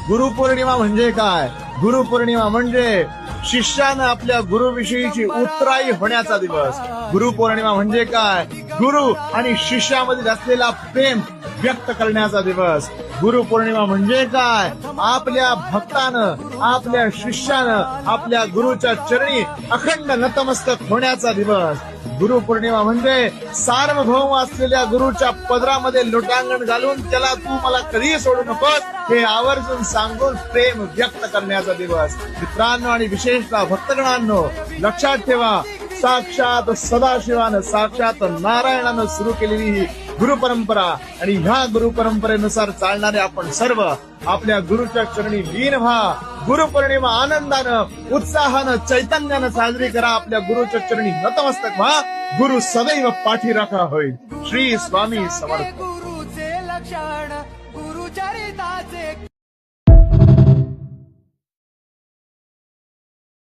गुरुपौर्णिमा म्हणजे काय? गुरुपौर्णिमा म्हणजे शिष्यानं आपल्या गुरुविषयीची उत्तराई होण्याचा दिवस. गुरुपौर्णिमा म्हणजे काय? गुरु आणि शिष्यामध्ये असलेला प्रेम व्यक्त करण्याचा दिवस. गुरुपौर्णिमा म्हणजे काय? आपल्या भक्तानं, आपल्या शिष्यानं आपल्या गुरुच्या चरणी अखंड नतमस्तक होण्याचा दिवस. गुरुपौर्णिमा म्हणजे सार्वभौम असलेल्या गुरुच्या पदरामध्ये लोटांगण घालून त्याला तू मला कधीही सोडू नकोस हे आवर्जून सांगून प्रेम व्यक्त करण्याचा दिवस. मित्रांनो आणि विशेषतः भक्तगणांनो, लक्षात ठेवा, साक्षात सदाशिवानं, साक्षात नारायणानं सुरू केलेली ही गुरुपरंपरा आणि ह्या गुरुपरंपरेनुसार चालणारे आपण सर्व आपल्या गुरुच्या चरणी लीन व्हा. गुरुपौर्णिमा आनंदानं, उत्साहानं, चैतन्यानं साजरी करा. आपल्या गुरुच्या चरणी नतमस्तक व्हा. गुरु सदैव पाठीराखा होईल. श्री स्वामी समर्थ. गुरुचे लक्षण